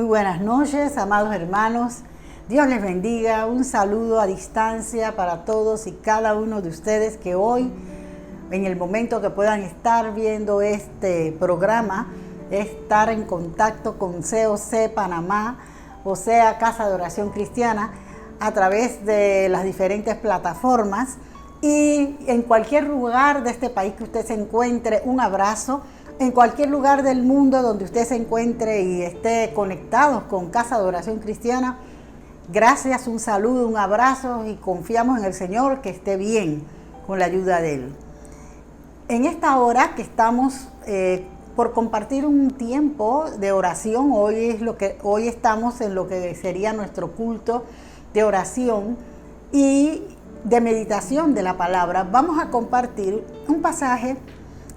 buenas noches, amados hermanos. Dios les bendiga. Un saludo a distancia para todos y cada uno de ustedes que hoy, en el momento que puedan estar viendo este programa, estar en contacto con COC Panamá, o sea, Casa de Oración Cristiana, a través de las diferentes plataformas. Y en cualquier lugar de este país que usted se encuentre, un abrazo. En cualquier lugar del mundo donde usted se encuentre y esté conectado con Casa de Oración Cristiana, gracias, un saludo, un abrazo y confiamos en el Señor que esté bien con la ayuda de Él. En esta hora que estamos por compartir un tiempo de oración, hoy estamos en lo que sería nuestro culto de oración y de meditación de la palabra. Vamos a compartir un pasaje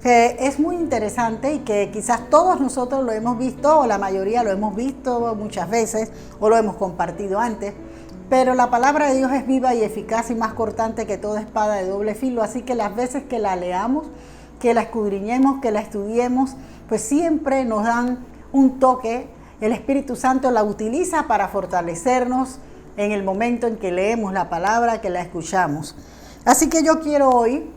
que es muy interesante y que quizás todos nosotros lo hemos visto, o la mayoría lo hemos visto muchas veces, o lo hemos compartido antes, pero la palabra de Dios es viva y eficaz y más cortante que toda espada de doble filo, así que las veces que la leamos, que la escudriñemos, que la estudiemos, pues siempre nos dan un toque. El Espíritu Santo la utiliza para fortalecernos en el momento en que leemos la palabra, que la escuchamos. Así que yo quiero hoy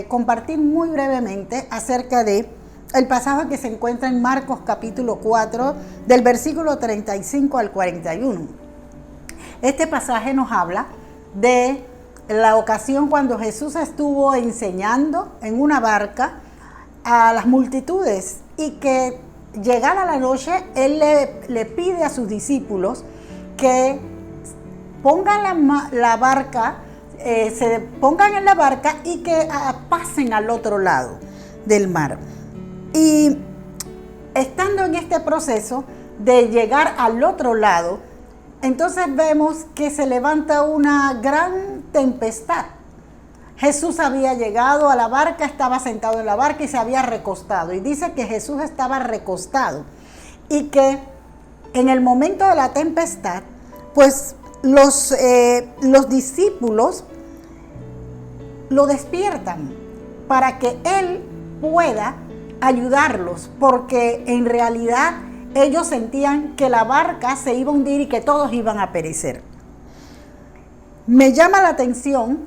compartir muy brevemente acerca de el pasaje que se encuentra en Marcos capítulo 4 del versículo 35 al 41. Este pasaje nos habla de la ocasión cuando Jesús estuvo enseñando en una barca a las multitudes y que llegada la noche Él le pide a sus discípulos que pongan la barca, se pongan en la barca y que pasen al otro lado del mar. Y estando en este proceso de llegar al otro lado, entonces vemos que se levanta una gran tempestad. Jesús había llegado a la barca, estaba sentado en la barca y se había recostado. Y dice que Jesús estaba recostado y que en el momento de la tempestad, pues los discípulos lo despiertan para que Él pueda ayudarlos, porque en realidad ellos sentían que la barca se iba a hundir y que todos iban a perecer. Me llama la atención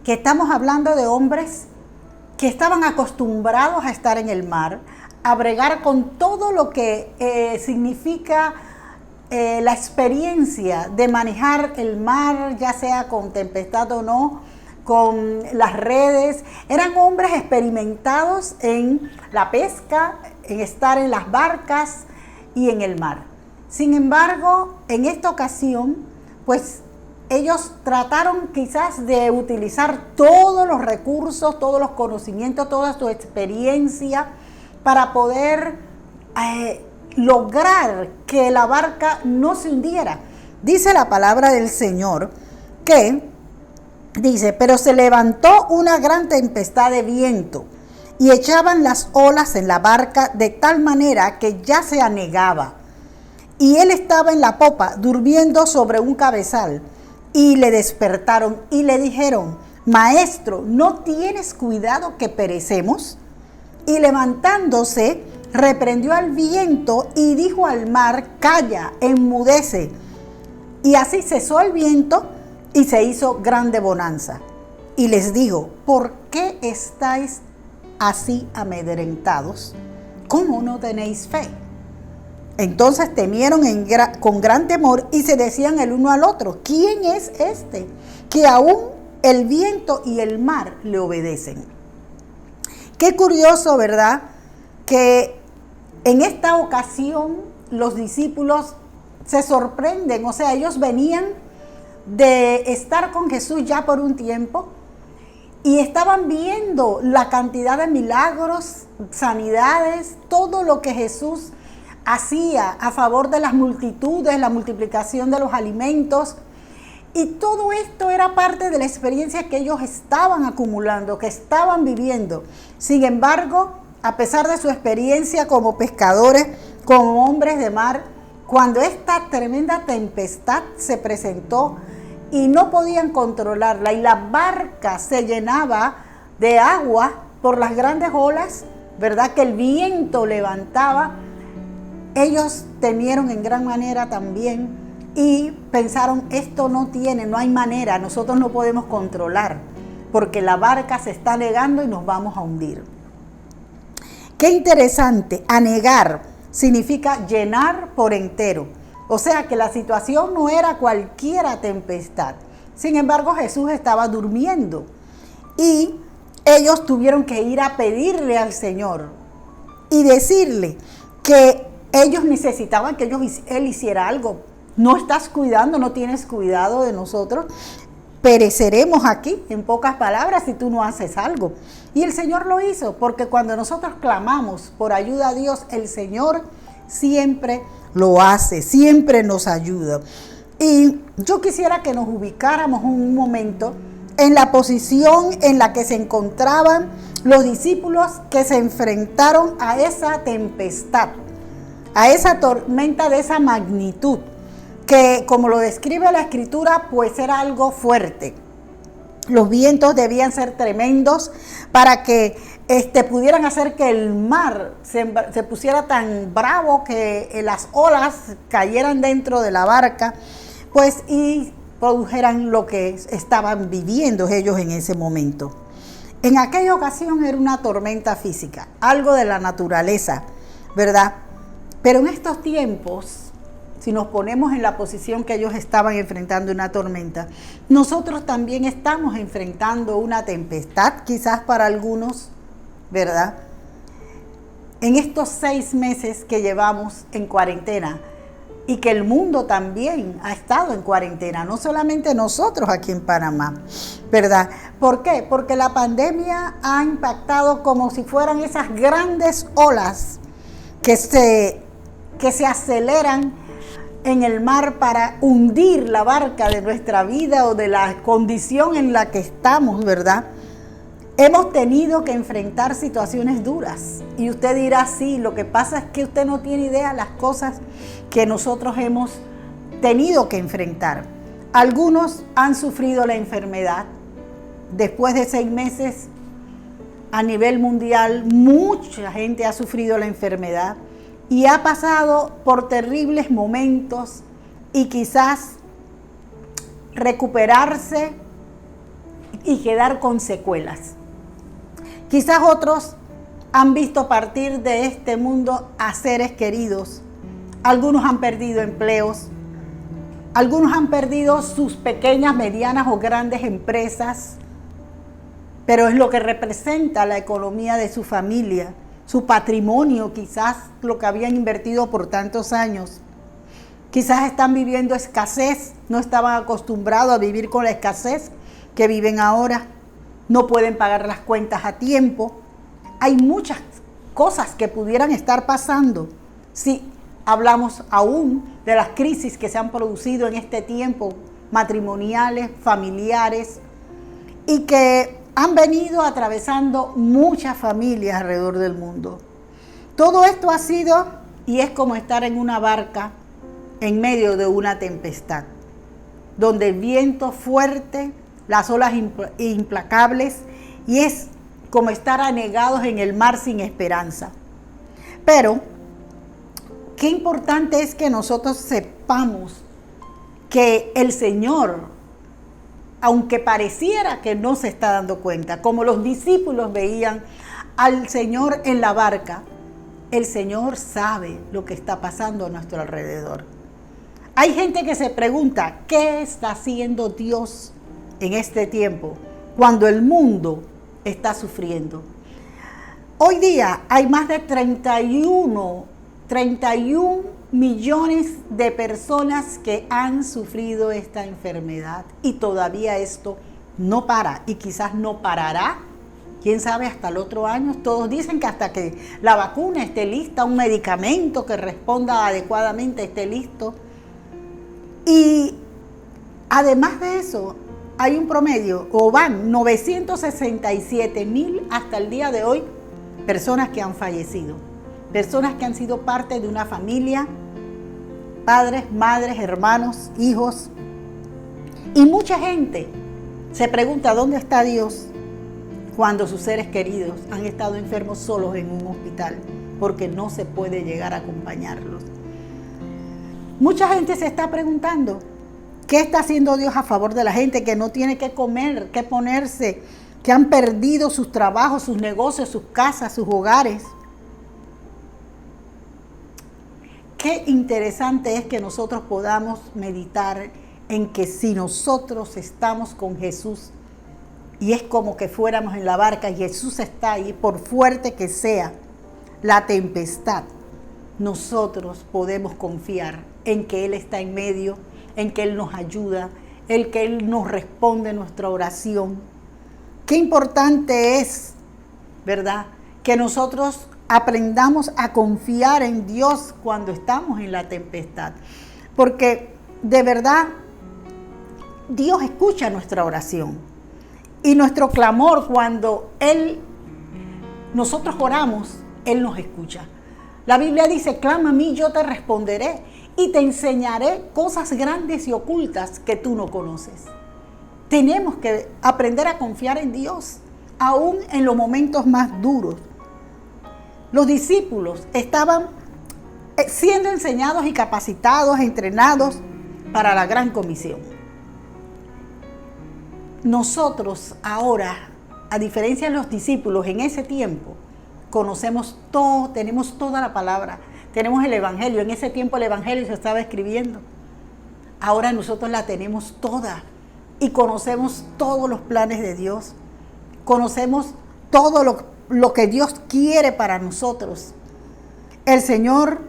que estamos hablando de hombres que estaban acostumbrados a estar en el mar, a bregar con todo lo que significa la experiencia de manejar el mar, ya sea con tempestad o no, con las redes. Eran hombres experimentados en la pesca, en estar en las barcas y en el mar. Sin embargo, en esta ocasión, pues ellos trataron quizás de utilizar todos los recursos, todos los conocimientos, toda su experiencia para poder lograr que la barca no se hundiera. Dice la palabra del Señor que dice, pero se levantó una gran tempestad de viento y echaban las olas en la barca de tal manera que ya se anegaba. Y él estaba en la popa durmiendo sobre un cabezal. Y le despertaron y le dijeron, Maestro, ¿no tienes cuidado que perecemos? Y levantándose, reprendió al viento y dijo al mar, calla, enmudece. Y así cesó el viento y se hizo grande bonanza. Y les dijo, ¿por qué estáis así amedrentados? ¿Cómo no tenéis fe? Entonces temieron con gran temor y se decían el uno al otro, ¿quién es este que aún el viento y el mar le obedecen? Qué curioso, ¿verdad? Que en esta ocasión los discípulos se sorprenden, o sea, ellos venían de estar con Jesús ya por un tiempo y estaban viendo la cantidad de milagros, sanidades, todo lo que Jesús hacía a favor de las multitudes, la multiplicación de los alimentos, y todo esto era parte de la experiencia que ellos estaban acumulando, que estaban viviendo. Sin embargo, a pesar de su experiencia como pescadores, como hombres de mar, cuando esta tremenda tempestad se presentó y no podían controlarla y la barca se llenaba de agua por las grandes olas, ¿verdad? Que el viento levantaba. ellos temieron en gran manera también y pensaron, esto no hay manera, nosotros no podemos controlar, porque la barca se está anegando y nos vamos a hundir. Qué interesante, anegar significa llenar por entero. O sea que la situación no era cualquier tempestad. Sin embargo, Jesús estaba durmiendo y ellos tuvieron que ir a pedirle al Señor y decirle que ellos necesitaban que Él hiciera algo. No estás cuidando, no tienes cuidado de nosotros. Pereceremos aquí, en pocas palabras, si tú no haces algo. Y el Señor lo hizo, porque cuando nosotros clamamos por ayuda a Dios, el Señor siempre lo hace, siempre nos ayuda. Y yo quisiera que nos ubicáramos un momento en la posición en la que se encontraban los discípulos que se enfrentaron a esa tempestad, a esa tormenta de esa magnitud, que como lo describe la Escritura, pues era algo fuerte. Los vientos debían ser tremendos para que pudieran hacer que el mar se pusiera tan bravo que las olas cayeran dentro de la barca, pues y produjeran lo que estaban viviendo ellos en ese momento. En aquella ocasión era una tormenta física, algo de la naturaleza, ¿verdad? Pero en estos tiempos, si nos ponemos en la posición que ellos estaban enfrentando una tormenta, nosotros también estamos enfrentando una tempestad, quizás para algunos, ¿verdad? En estos 6 meses que llevamos en cuarentena y que el mundo también ha estado en cuarentena, no solamente nosotros aquí en Panamá, ¿verdad? ¿Por qué? Porque la pandemia ha impactado como si fueran esas grandes olas que se aceleran en el mar para hundir la barca de nuestra vida o de la condición en la que estamos, ¿verdad? Hemos tenido que enfrentar situaciones duras. Y usted dirá, sí, lo que pasa es que usted no tiene idea de las cosas que nosotros hemos tenido que enfrentar. Algunos han sufrido la enfermedad. Después de 6 meses, a nivel mundial, mucha gente ha sufrido la enfermedad y ha pasado por terribles momentos y quizás recuperarse y quedar con secuelas. Quizás otros han visto partir de este mundo a seres queridos. Algunos han perdido empleos. Algunos han perdido sus pequeñas, medianas o grandes empresas. Pero es lo que representa la economía de su familia, su patrimonio, quizás lo que habían invertido por tantos años. Quizás están viviendo escasez, no estaban acostumbrados a vivir con la escasez que viven ahora. No pueden pagar las cuentas a tiempo. Hay muchas cosas que pudieran estar pasando si hablamos aún de las crisis que se han producido en este tiempo, matrimoniales, familiares, y que han venido atravesando muchas familias alrededor del mundo. Todo esto ha sido y es como estar en una barca en medio de una tempestad, donde el viento fuerte, las olas implacables, y es como estar anegados en el mar sin esperanza. Pero qué importante es que nosotros sepamos que el Señor, aunque pareciera que no se está dando cuenta, como los discípulos veían al Señor en la barca, el Señor sabe lo que está pasando a nuestro alrededor. Hay gente que se pregunta, ¿qué está haciendo Dios en este tiempo cuando el mundo está sufriendo? Hoy día hay más de 31 millones de personas que han sufrido esta enfermedad y todavía esto no para y quizás no parará, quién sabe, hasta el otro año. Todos dicen que hasta que la vacuna esté lista, un medicamento que responda adecuadamente esté listo. Y además de eso, hay un promedio, o van 967,000 hasta el día de hoy, personas que han fallecido. Personas que han sido parte de una familia, padres, madres, hermanos, hijos. Y mucha gente se pregunta, ¿dónde está Dios cuando sus seres queridos han estado enfermos solos en un hospital porque no se puede llegar a acompañarlos. Mucha gente se está preguntando, ¿qué está haciendo Dios a favor de la gente que no tiene que comer, que ponerse, que han perdido sus trabajos, sus negocios, sus casas, sus hogares? Qué interesante es que nosotros podamos meditar en que si nosotros estamos con Jesús, y es como que fuéramos en la barca y Jesús está ahí, por fuerte que sea la tempestad, nosotros podemos confiar en que Él está en medio, en que Él nos ayuda, en que Él nos responde nuestra oración. Qué importante es, ¿verdad?, que nosotros aprendamos a confiar en Dios cuando estamos en la tempestad. Porque de verdad, Dios escucha nuestra oración y nuestro clamor cuando nosotros oramos, Él nos escucha. La Biblia dice, clama a mí, yo te responderé y te enseñaré cosas grandes y ocultas que tú no conoces. Tenemos que aprender a confiar en Dios, aún en los momentos más duros. Los discípulos estaban siendo enseñados y capacitados, entrenados para la gran comisión. Nosotros ahora, a diferencia de los discípulos en ese tiempo, conocemos todo, tenemos toda la palabra, tenemos el Evangelio. En ese tiempo el Evangelio se estaba escribiendo. Ahora nosotros la tenemos toda y conocemos todos los planes de Dios. Conocemos todo lo que Dios quiere para nosotros. El Señor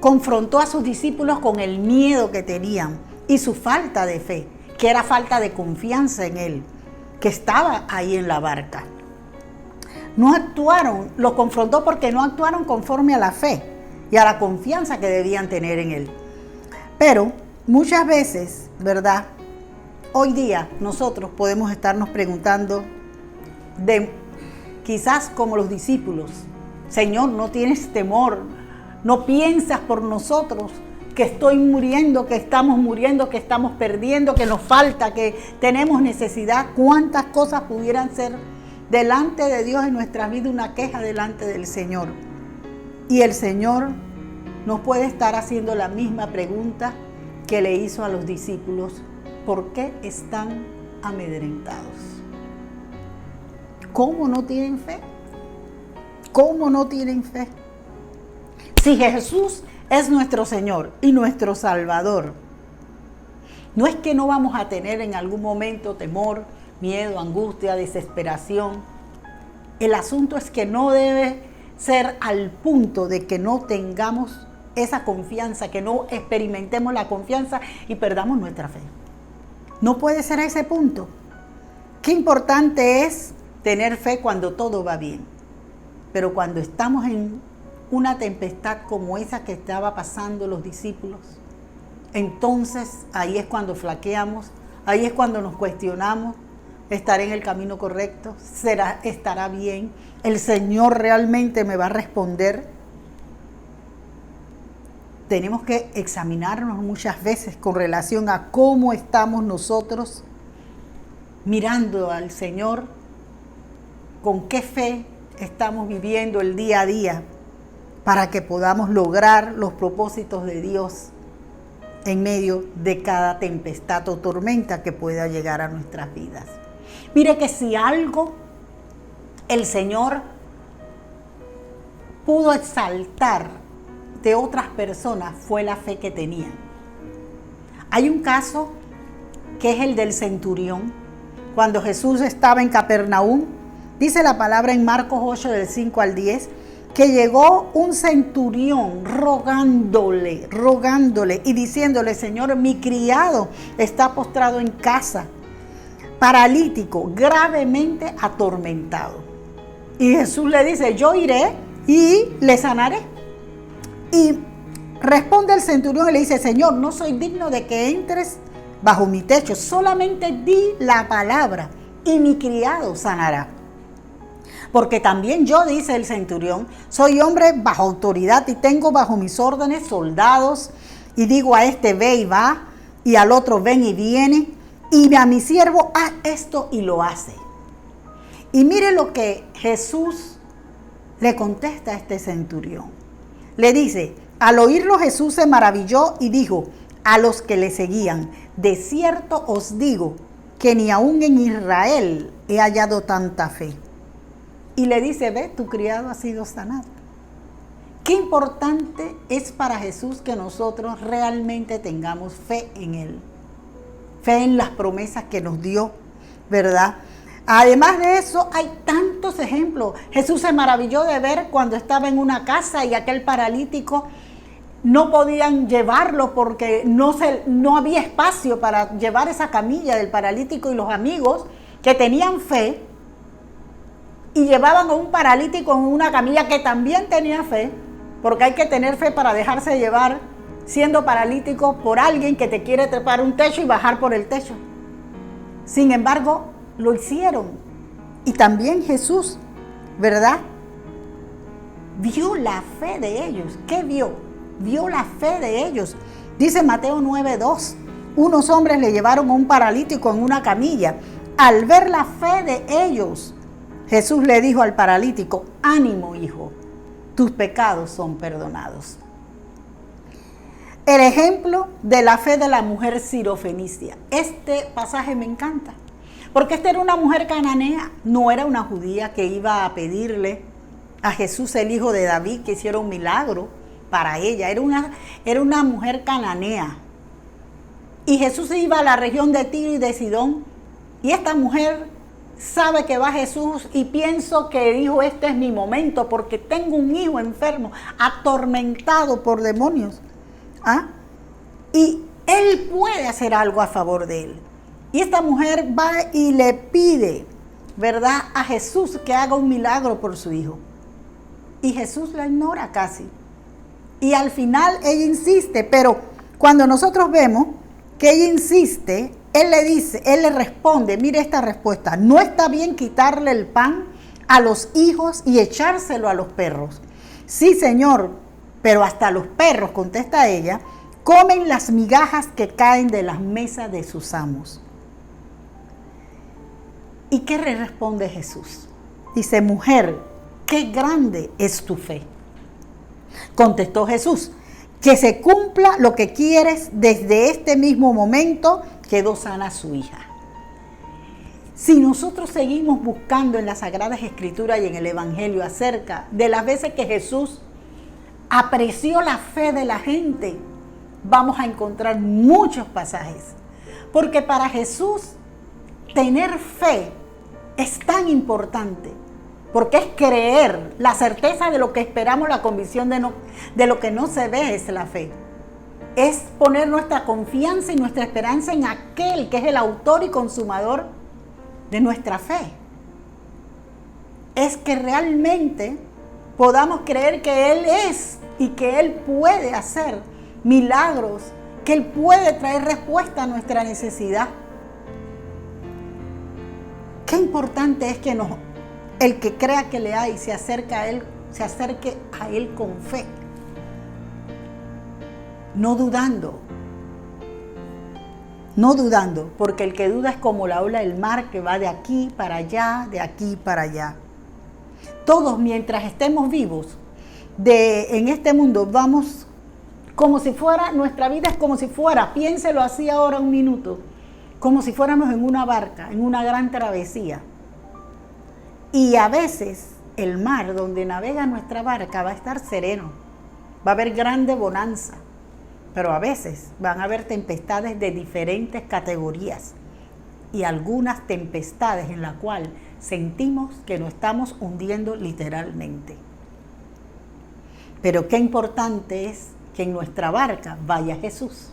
confrontó a sus discípulos con el miedo que tenían y su falta de fe, que era falta de confianza en Él, que estaba ahí en la barca. No actuaron, lo confrontó porque no actuaron conforme a la fe y a la confianza que debían tener en Él. Pero muchas veces, ¿verdad?, hoy día nosotros podemos estarnos preguntando, quizás como los discípulos, Señor, ¿no tienes temor? ¿No piensas por nosotros que estoy muriendo, que estamos perdiendo, que nos falta, que tenemos necesidad? ¿Cuántas cosas pudieran ser delante de Dios en nuestra vida una queja delante del Señor? Y el Señor nos puede estar haciendo la misma pregunta que le hizo a los discípulos. ¿Por qué están amedrentados? ¿Cómo no tienen fe? ¿Cómo no tienen fe? Si Jesús es nuestro Señor y nuestro Salvador, no es que no vamos a tener en algún momento temor, miedo, angustia, desesperación. El asunto es que no debe ser al punto de que no tengamos esa confianza, que no experimentemos la confianza y perdamos nuestra fe. No puede ser a ese punto. Qué importante es tener fe cuando todo va bien. Pero cuando estamos en una tempestad como esa que estaba pasando los discípulos, entonces ahí es cuando flaqueamos, ahí es cuando nos cuestionamos, ¿estaré en el camino correcto? ¿Estará bien? ¿El Señor realmente me va a responder? Tenemos que examinarnos muchas veces con relación a cómo estamos nosotros mirando al Señor, con qué fe estamos viviendo el día a día para que podamos lograr los propósitos de Dios en medio de cada tempestad o tormenta que pueda llegar a nuestras vidas. Mire que si algo el Señor pudo exaltar de otras personas fue la fe que tenían. Hay un caso que es el del centurión. Cuando Jesús estaba en Capernaum, dice la palabra en Marcos 8 del 5 al 10, que llegó un centurión rogándole y diciéndole, Señor, mi criado está postrado en casa, paralítico, gravemente atormentado. Y Jesús le dice, yo iré y le sanaré. Y responde el centurión y le dice, Señor, no soy digno de que entres bajo mi techo, solamente di la palabra y mi criado sanará. Porque también yo, dice el centurión, soy hombre bajo autoridad y tengo bajo mis órdenes soldados, y digo a este ve y va, y al otro ven y viene, y a mi siervo haz esto y lo hace. Y mire lo que Jesús le contesta a este centurión. Le dice, al oírlo Jesús se maravilló y dijo a los que le seguían, de cierto os digo que ni aún en Israel he hallado tanta fe. Y le dice, ve, tu criado ha sido sanado. Qué importante es para Jesús que nosotros realmente tengamos fe en Él. Fe en las promesas que nos dio, ¿verdad? Además de eso, hay tantos ejemplos. Jesús se maravilló de ver cuando estaba en una casa y aquel paralítico no podían llevarlo porque no había espacio para llevar esa camilla del paralítico, y los amigos que tenían fe y llevaban a un paralítico en una camilla que también tenía fe, porque hay que tener fe para dejarse llevar siendo paralítico por alguien que te quiere trepar un techo y bajar por el techo. Sin embargo, lo hicieron. Y también Jesús, ¿verdad? Vio la fe de ellos. ¿Qué vio? Vio la fe de ellos. Dice Mateo 9:2. Unos hombres le llevaron a un paralítico en una camilla. Al ver la fe de ellos, Jesús le dijo al paralítico, ánimo, hijo, tus pecados son perdonados. El ejemplo de la fe de la mujer sirofenicia. Este pasaje me encanta, porque esta era una mujer cananea, no era una judía que iba a pedirle a Jesús, el hijo de David, que hiciera un milagro para ella. Era una mujer cananea. Y Jesús iba a la región de Tiro y de Sidón, y esta mujer sabe que va Jesús y pienso que dijo, este es mi momento porque tengo un hijo enfermo, atormentado por demonios. Y él puede hacer algo a favor de él. Y esta mujer va y le pide, ¿verdad?, a Jesús que haga un milagro por su hijo. Y Jesús la ignora casi. Y al final ella insiste, pero cuando nosotros vemos que ella insiste, él le responde, mire esta respuesta, no está bien quitarle el pan a los hijos y echárselo a los perros. Sí, Señor, pero hasta los perros, contesta ella, comen las migajas que caen de las mesas de sus amos. ¿Y qué le responde Jesús? Dice, mujer, qué grande es tu fe. Contestó Jesús, que se cumpla lo que quieres. Desde este mismo momento quedó sana su hija. Si nosotros seguimos buscando en las Sagradas Escrituras y en el Evangelio acerca de las veces que Jesús apreció la fe de la gente, vamos a encontrar muchos pasajes. Porque para Jesús tener fe es tan importante, porque es creer, la certeza de lo que esperamos, la convicción de lo que no se ve es la fe. Es poner nuestra confianza y nuestra esperanza en aquel que es el autor y consumador de nuestra fe. Es que realmente podamos creer que Él es y que Él puede hacer milagros, que Él puede traer respuesta a nuestra necesidad. Qué importante es que el que crea que le hay se acerque a Él con fe. No dudando, porque el que duda es como la ola del mar que va de aquí para allá, de aquí para allá. Todos, mientras estemos vivos en este mundo, vamos como si fuera, nuestra vida es como si fuera, piénselo así ahora un minuto, como si fuéramos en una barca, en una gran travesía. Y a veces el mar donde navega nuestra barca va a estar sereno, va a haber grande bonanza. Pero a veces van a haber tempestades de diferentes categorías y algunas tempestades en las cuales sentimos que nos estamos hundiendo literalmente. Pero qué importante es que en nuestra barca vaya Jesús.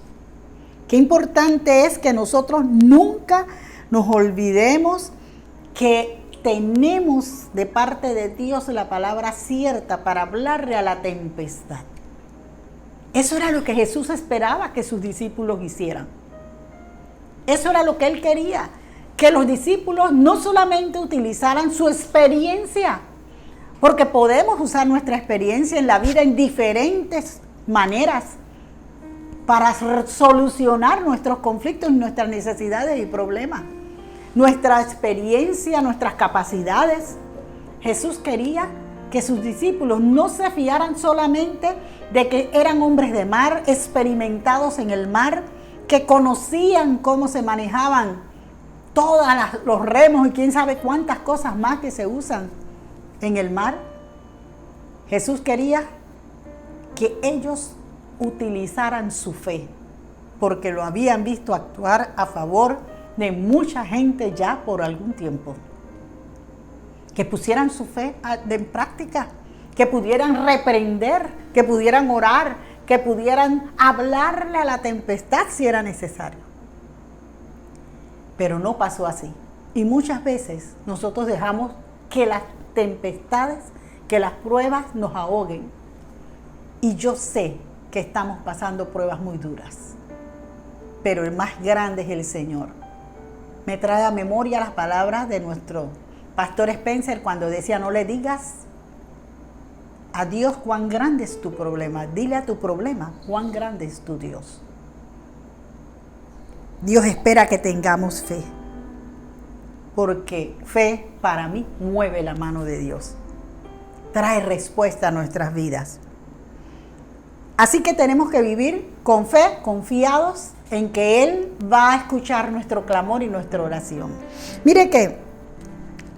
Qué importante es que nosotros nunca nos olvidemos que tenemos de parte de Dios la palabra cierta para hablarle a la tempestad. Eso era lo que Jesús esperaba que sus discípulos hicieran. Eso era lo que Él quería, que los discípulos no solamente utilizaran su experiencia, porque podemos usar nuestra experiencia en la vida en diferentes maneras para solucionar nuestros conflictos, nuestras necesidades y problemas. Nuestra experiencia, nuestras capacidades. Jesús quería que sus discípulos no se fiaran solamente de que eran hombres de mar, experimentados en el mar, que conocían cómo se manejaban todos los remos y quién sabe cuántas cosas más que se usan en el mar. Jesús quería que ellos utilizaran su fe, porque lo habían visto actuar a favor de mucha gente ya por algún tiempo. Que pusieran su fe en práctica, que pudieran reprender, que pudieran orar, que pudieran hablarle a la tempestad si era necesario. Pero no pasó así. Y muchas veces nosotros dejamos que las tempestades, que las pruebas nos ahoguen. Y yo sé que estamos pasando pruebas muy duras, pero el más grande es el Señor. Me trae a memoria las palabras de nuestro pastor Spencer cuando decía: no le digas a Dios cuán grande es tu problema, dile a tu problema cuán grande es tu Dios. Dios espera que tengamos fe, porque fe para mí mueve la mano de Dios, trae respuesta a nuestras vidas. Así que tenemos que vivir con fe, confiados en que Él va a escuchar nuestro clamor y nuestra oración. Mire que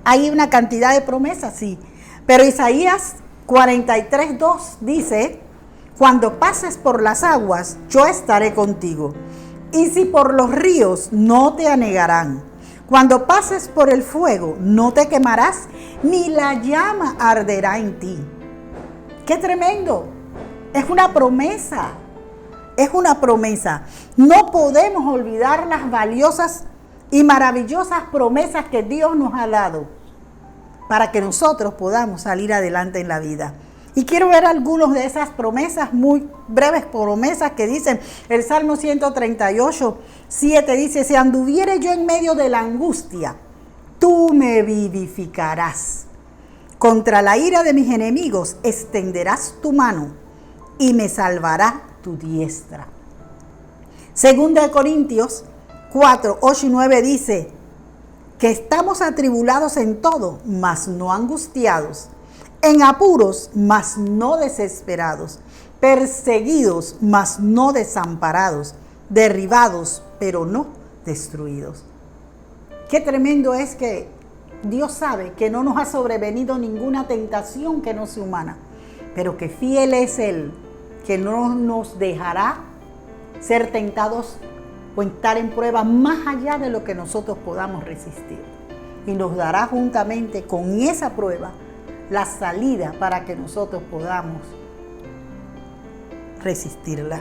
hay una cantidad de promesas, sí, pero Isaías 43:2 dice: cuando pases por las aguas, yo estaré contigo, y si por los ríos, no te anegarán. Cuando pases por el fuego, no te quemarás, ni la llama arderá en ti. ¡Qué tremendo! Es una promesa, es una promesa. No podemos olvidar las valiosas y maravillosas promesas que Dios nos ha dado para que nosotros podamos salir adelante en la vida. Y quiero ver algunas de esas promesas, muy breves promesas que dicen el Salmo 138:7 dice: si anduviere yo en medio de la angustia, tú me vivificarás. Contra la ira de mis enemigos extenderás tu mano y me salvará tu diestra. Segunda de Corintios 4:8-9 dice que estamos atribulados en todo, mas no angustiados, en apuros, mas no desesperados, perseguidos, mas no desamparados, derribados, pero no destruidos. Qué tremendo es que Dios sabe que no nos ha sobrevenido ninguna tentación que no sea humana, pero que fiel es Él, que no nos dejará ser tentados o estar en prueba más allá de lo que nosotros podamos resistir. Y nos dará juntamente con esa prueba la salida para que nosotros podamos resistirla.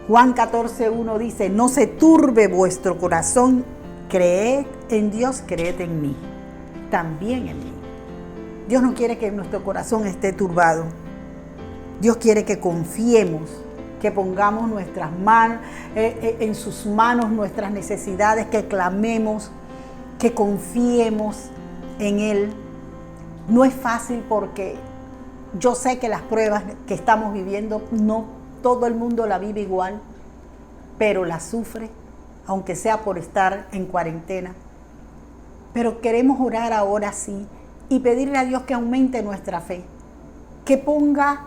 Juan 14:1 dice: no se turbe vuestro corazón, creed en Dios, creed en mí, también en mí. Dios no quiere que nuestro corazón esté turbado. Dios quiere que confiemos, que pongamos nuestras manos en sus manos, nuestras necesidades, que clamemos, que confiemos en Él. No es fácil porque yo sé que las pruebas que estamos viviendo, no todo el mundo la vive igual, pero la sufre, aunque sea por estar en cuarentena. Pero queremos orar ahora sí y pedirle a Dios que aumente nuestra fe, que ponga,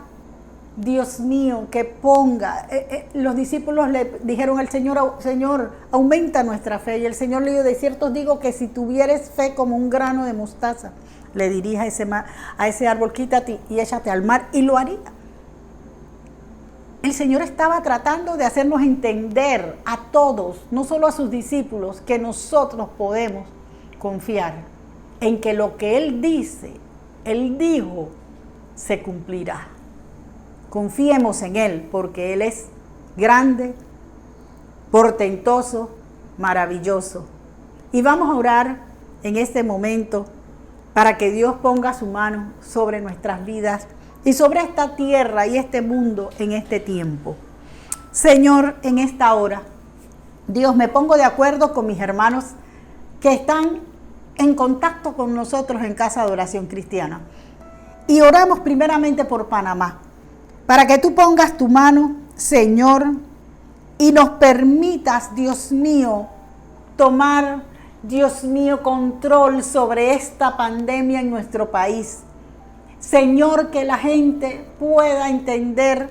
Dios mío, que ponga. Los discípulos le dijeron al Señor: Señor, aumenta nuestra fe. Y el Señor le dijo: de cierto os digo que si tuvieres fe como un grano de mostaza, le dirías a ese árbol: quítate y échate al mar, y lo haría. El Señor estaba tratando de hacernos entender a todos, no solo a sus discípulos, que nosotros podemos confiar en que lo que Él dice, Él dijo, se cumplirá. Confiemos en Él, porque Él es grande, portentoso, maravilloso. Y vamos a orar en este momento para que Dios ponga su mano sobre nuestras vidas y sobre esta tierra y este mundo en este tiempo. Señor, en esta hora, Dios, me pongo de acuerdo con mis hermanos que están en contacto con nosotros en Casa de Oración Cristiana. Y oramos primeramente por Panamá, para que tú pongas tu mano, Señor, y nos permitas, Dios mío, tomar, Dios mío, control sobre esta pandemia en nuestro país. Señor, que la gente pueda entender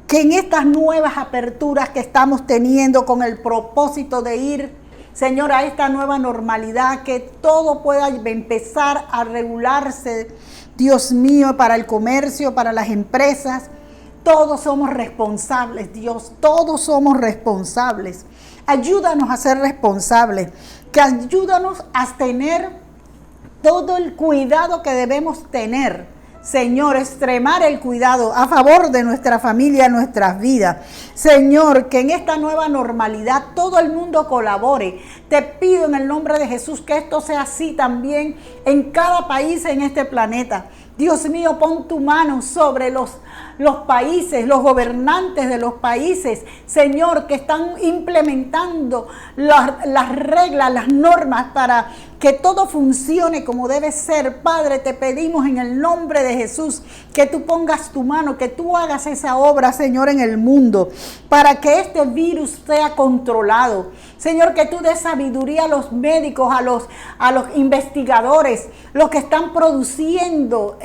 que en estas nuevas aperturas que estamos teniendo con el propósito de ir, Señor, a esta nueva normalidad, que todo pueda empezar a regularse, Dios mío, para el comercio, para las empresas. Todos somos responsables, Dios, todos somos responsables. Ayúdanos a ser responsables, que ayúdanos a tener todo el cuidado que debemos tener. Señor, extremar el cuidado a favor de nuestra familia, nuestras vidas. Señor, que en esta nueva normalidad todo el mundo colabore. Te pido en el nombre de Jesús que esto sea así también en cada país en este planeta. Dios mío, pon tu mano sobre los países, los gobernantes de los países, Señor, que están implementando las reglas, las normas para que todo funcione como debe ser. Padre, te pedimos en el nombre de Jesús que tú pongas tu mano, que tú hagas esa obra, Señor, en el mundo, para que este virus sea controlado. Señor, que tú des sabiduría a los médicos, a los investigadores, los que están produciendo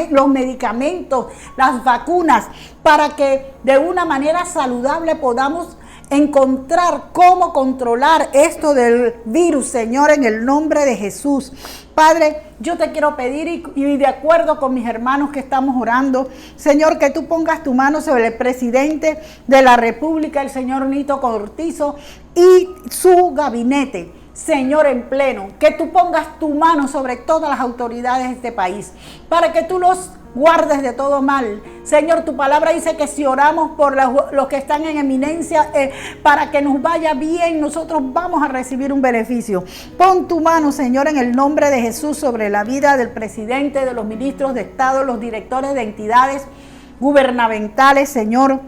los medicamentos, las vacunas, para que de una manera saludable podamos encontrar cómo controlar esto del virus, Señor, en el nombre de Jesús. Padre, yo te quiero pedir y de acuerdo con mis hermanos que estamos orando, Señor, que tú pongas tu mano sobre el presidente de la República, el señor Nito Cortizo, y su gabinete. Señor, en pleno, que tú pongas tu mano sobre todas las autoridades de este país, para que tú los guardes de todo mal. Señor, tu palabra dice que si oramos por los que están en eminencia, para que nos vaya bien, nosotros vamos a recibir un beneficio. Pon tu mano, Señor, en el nombre de Jesús sobre la vida del presidente, de los ministros de Estado, los directores de entidades gubernamentales, Señor.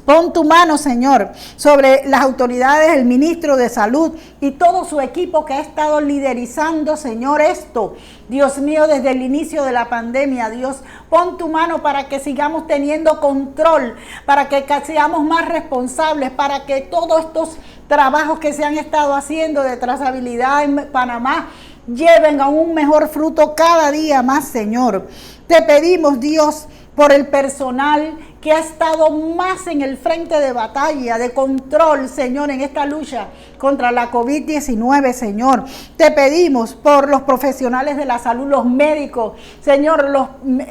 Pon tu mano, Señor, sobre las autoridades, el ministro de Salud y todo su equipo que ha estado liderizando, Señor, esto. Dios mío, desde el inicio de la pandemia, Dios, pon tu mano para que sigamos teniendo control, para que seamos más responsables, para que todos estos trabajos que se han estado haciendo de trazabilidad en Panamá lleven a un mejor fruto cada día más, Señor. Te pedimos, Dios, por el personal que ha estado más en el frente de batalla, de control, Señor, en esta lucha contra la COVID-19, Señor. Te pedimos por los profesionales de la salud, los médicos, Señor,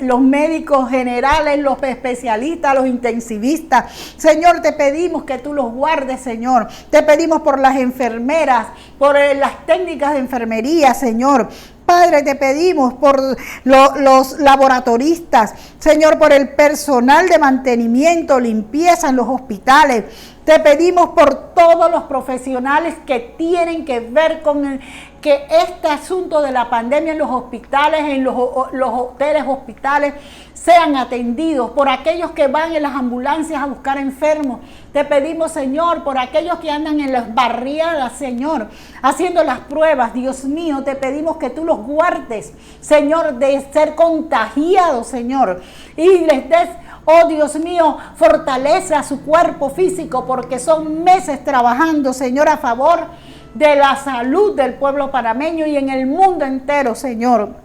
los médicos generales, los especialistas, los intensivistas. Señor, te pedimos que tú los guardes, Señor. Te pedimos por las enfermeras, por las técnicas de enfermería, Señor. Padre, te pedimos por los laboratoristas, Señor, por el personal de mantenimiento, limpieza en los hospitales. Te pedimos por todos los profesionales que tienen que ver con que este asunto de la pandemia en los hospitales, en los hoteles, hospitales, sean atendidos, por aquellos que van en las ambulancias a buscar enfermos. Te pedimos, Señor, por aquellos que andan en las barriadas, Señor, haciendo las pruebas. Dios mío, te pedimos que tú los guardes, Señor, de ser contagiados, Señor, y les des, oh Dios mío, fortalece a su cuerpo físico, porque son meses trabajando, Señor, a favor de la salud del pueblo panameño y en el mundo entero, Señor.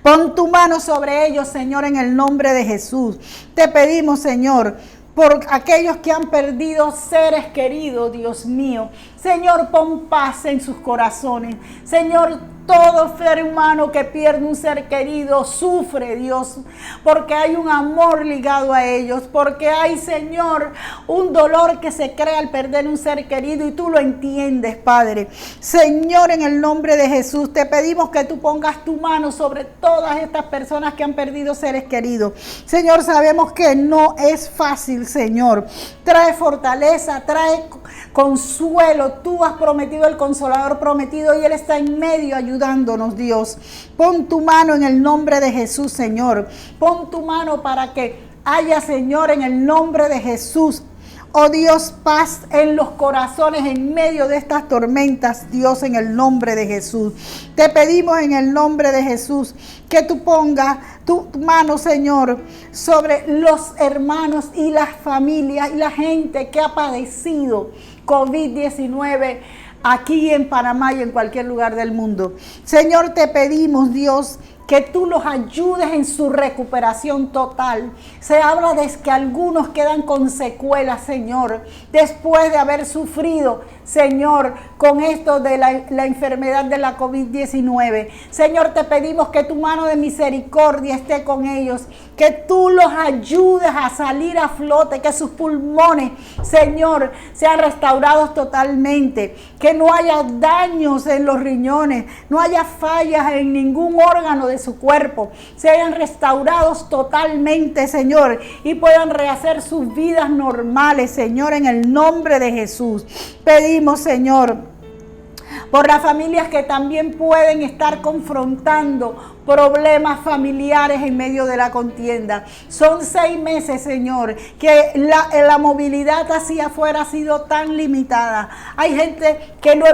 Pon tu mano sobre ellos, Señor, en el nombre de Jesús. Te pedimos, Señor, por aquellos que han perdido seres queridos, Dios mío. Señor, pon paz en sus corazones. Señor, todo ser humano que pierde un ser querido sufre, Dios, porque hay un amor ligado a ellos, porque hay, Señor, un dolor que se crea al perder un ser querido y tú lo entiendes, Padre. Señor, en el nombre de Jesús, te pedimos que tú pongas tu mano sobre todas estas personas que han perdido seres queridos. Señor, sabemos que no es fácil, Señor. Trae fortaleza, trae consuelo. Tú has prometido el Consolador prometido y Él está en medio ayudándonos, Dios. Pon tu mano en el nombre de Jesús, Señor. Pon tu mano para que haya, Señor, en el nombre de Jesús, oh Dios, paz en los corazones en medio de estas tormentas, Dios, en el nombre de Jesús. Te pedimos en el nombre de Jesús que tú pongas tu mano, Señor, sobre los hermanos y las familias y la gente que ha padecido COVID-19 aquí en Panamá y en cualquier lugar del mundo. Señor, te pedimos, Dios, que tú los ayudes en su recuperación total. Se habla de que algunos quedan con secuelas, Señor, después de haber sufrido, Señor, con esto de la enfermedad de la COVID-19. Señor, te pedimos que tu mano de misericordia esté con ellos, que tú los ayudes a salir a flote, que sus pulmones, Señor, sean restaurados totalmente, que no haya daños en los riñones, no haya fallas en ningún órgano de su cuerpo, sean restaurados totalmente, Señor, y puedan rehacer sus vidas normales, Señor, en el nombre de Jesús. Pedimos, Señor, por las familias que también pueden estar confrontando problemas familiares en medio de la contienda. Son 6 meses, Señor, que la movilidad hacia afuera ha sido tan limitada. Hay gente que no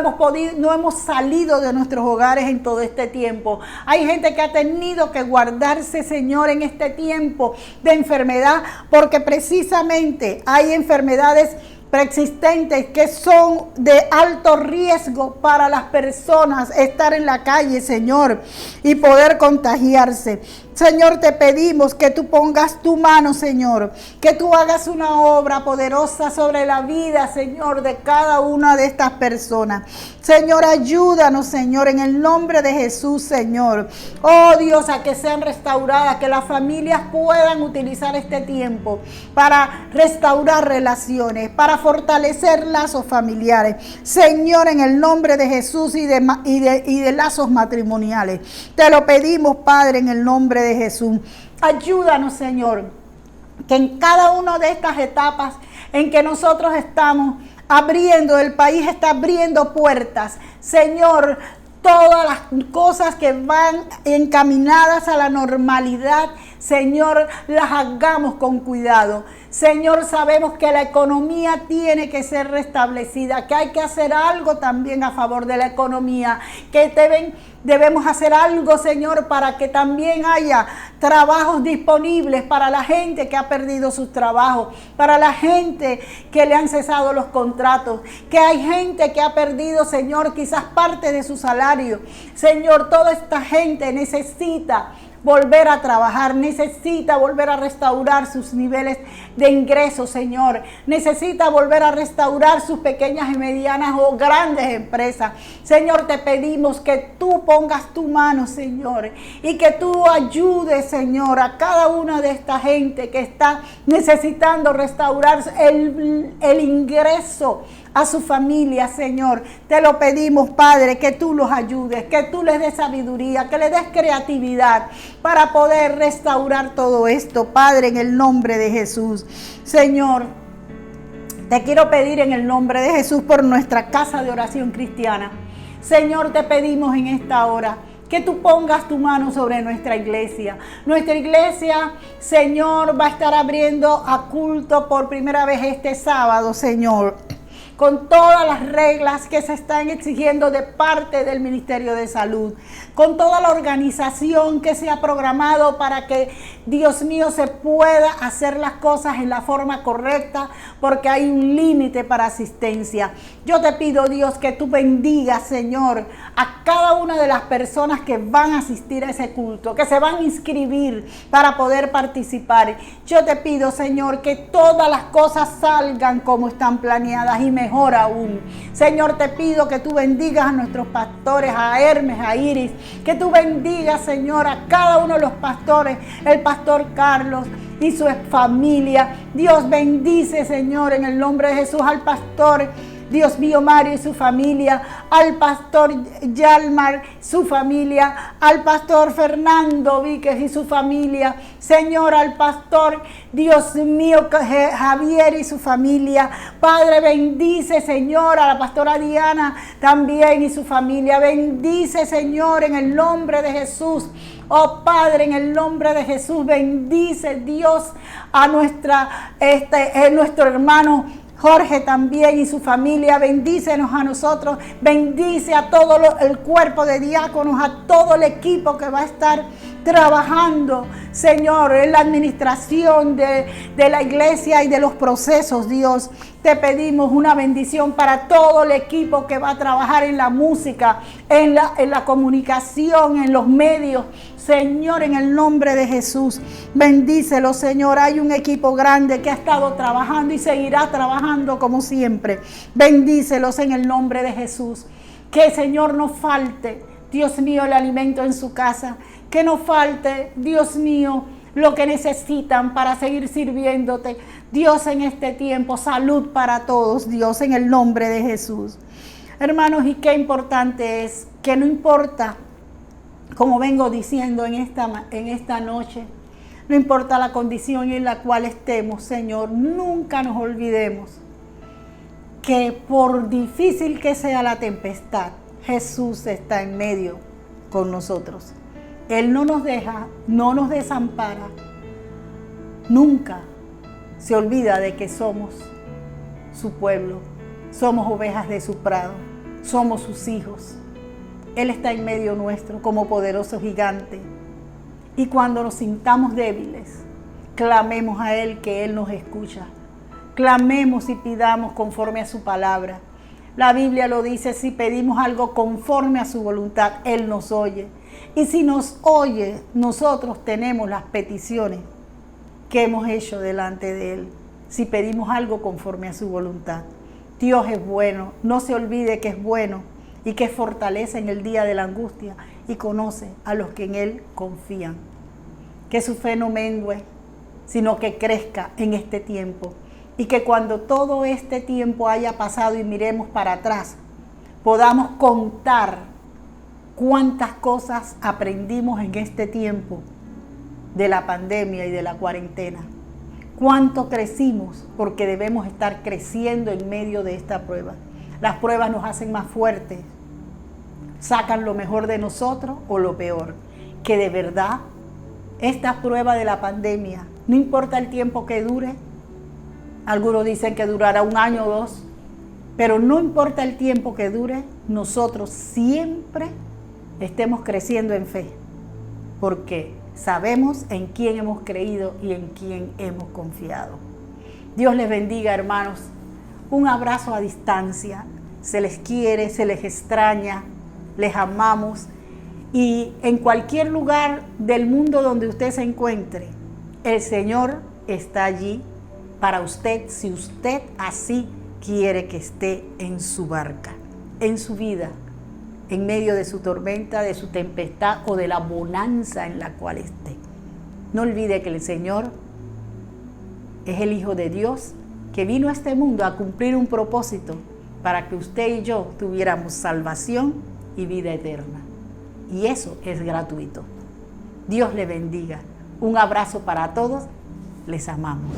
hemos salido de nuestros hogares en todo este tiempo. Hay gente que ha tenido que guardarse, Señor, en este tiempo de enfermedad, porque precisamente hay enfermedades preexistentes que son de alto riesgo para las personas estar en la calle, Señor, y poder contagiarse. Señor, te pedimos que tú pongas tu mano, Señor, que tú hagas una obra poderosa sobre la vida, Señor, de cada una de estas personas. Señor, ayúdanos, Señor, en el nombre de Jesús, Señor. Oh Dios, a que sean restauradas, que las familias puedan utilizar este tiempo para restaurar relaciones, para fortalecer lazos familiares. Señor, en el nombre de Jesús y de lazos matrimoniales. Te lo pedimos, Padre, en el nombre de Jesús. Ayúdanos, Señor, que en cada una de estas etapas en que nosotros estamos abriendo, el país está abriendo puertas, Señor, todas las cosas que van encaminadas a la normalidad, Señor, las hagamos con cuidado. Señor, sabemos que la economía tiene que ser restablecida, que hay que hacer algo también a favor de la economía, que debemos hacer algo, Señor, para que también haya trabajos disponibles para la gente que ha perdido sus trabajos, para la gente que le han cesado los contratos, que hay gente que ha perdido, Señor, quizás parte de su salario. Señor, toda esta gente necesita volver a trabajar, necesita volver a restaurar sus niveles de ingresos, Señor. Necesita volver a restaurar sus pequeñas y medianas o grandes empresas. Señor, te pedimos que tú pongas tu mano, Señor, y que tú ayudes, Señor, a cada una de esta gente que está necesitando restaurar el ingreso a su familia, Señor. Te lo pedimos, Padre, que tú los ayudes, que tú les des sabiduría, que les des creatividad para poder restaurar todo esto, Padre, en el nombre de Jesús. Señor, te quiero pedir en el nombre de Jesús por nuestra casa de oración cristiana. Señor, te pedimos en esta hora que tú pongas tu mano sobre nuestra iglesia. Nuestra iglesia, Señor, va a estar abriendo a culto por primera vez este sábado, Señor, con todas las reglas que se están exigiendo de parte del Ministerio de Salud, con toda la organización que se ha programado para que, Dios mío, se pueda hacer las cosas en la forma correcta, porque hay un límite para asistencia. Yo te pido, Dios, que tú bendigas, Señor, a cada una de las personas que van a asistir a ese culto, que se van a inscribir para poder participar. Yo te pido, Señor, que todas las cosas salgan como están planeadas y mejor aún. Señor, te pido que tú bendigas a nuestros pastores, a Hermes, a Iris, que tú bendigas, Señor, a cada uno de los pastores, el pastor Carlos y su familia. Dios, bendice, Señor, en el nombre de Jesús al pastor, Dios mío, Mario y su familia, al pastor Yalmar, su familia, al pastor Fernando Víquez y su familia, Señor, al pastor, Dios mío, Javier y su familia. Padre, bendice, Señor, a la pastora Diana también y su familia. Bendice, Señor, en el nombre de Jesús. Oh Padre, en el nombre de Jesús, bendice, Dios, a nuestro hermano Jorge también y su familia. Bendícenos a nosotros, bendice a todo el cuerpo de diáconos, a todo el equipo que va a estar trabajando, Señor, en la administración de la iglesia y de los procesos, Dios. Te pedimos una bendición para todo el equipo que va a trabajar en la música, en la comunicación, en los medios. Señor, en el nombre de Jesús, bendícelo, Señor. Hay un equipo grande que ha estado trabajando y seguirá trabajando como siempre. Bendícelos en el nombre de Jesús. Que, Señor, no falte, Dios mío, el alimento en su casa. Que no falte, Dios mío, lo que necesitan para seguir sirviéndote. Dios, en este tiempo, salud para todos, Dios, en el nombre de Jesús. Hermanos, y qué importante es que no importa, como vengo diciendo en esta noche, no importa la condición en la cual estemos, Señor, nunca nos olvidemos que por difícil que sea la tempestad, Jesús está en medio con nosotros. Él no nos deja, no nos desampara, nunca se olvida de que somos su pueblo, somos ovejas de su prado, somos sus hijos. Él está en medio nuestro como poderoso gigante. Y cuando nos sintamos débiles, clamemos a Él, que Él nos escucha. Clamemos y pidamos conforme a su palabra. La Biblia lo dice: si pedimos algo conforme a su voluntad, Él nos oye. Y si nos oye, nosotros tenemos las peticiones que hemos hecho delante de Él. Si pedimos algo conforme a su voluntad. Dios es bueno. No se olvide que es bueno y que fortalece en el día de la angustia y conoce a los que en Él confían. Que su fe no mengue, sino que crezca en este tiempo. Y que cuando todo este tiempo haya pasado y miremos para atrás, podamos contar cuántas cosas aprendimos en este tiempo de la pandemia y de la cuarentena. Cuánto crecimos, porque debemos estar creciendo en medio de esta prueba. Las pruebas nos hacen más fuertes, sacan lo mejor de nosotros o lo peor. Que de verdad, esta prueba de la pandemia, no importa el tiempo que dure, algunos dicen que durará 1 año o 2, pero no importa el tiempo que dure, nosotros siempre estemos creciendo en fe, porque sabemos en quién hemos creído y en quién hemos confiado. Dios les bendiga, hermanos. Un abrazo a distancia. Se les quiere, se les extraña, les amamos. Y en cualquier lugar del mundo donde usted se encuentre, el Señor está allí para usted, si usted así quiere que esté en su barca, en su vida, en medio de su tormenta, de su tempestad o de la bonanza en la cual esté. No olvide que el Señor es el Hijo de Dios, que vino a este mundo a cumplir un propósito para que usted y yo tuviéramos salvación y vida eterna. Y eso es gratuito. Dios le bendiga. Un abrazo para todos. Les amamos.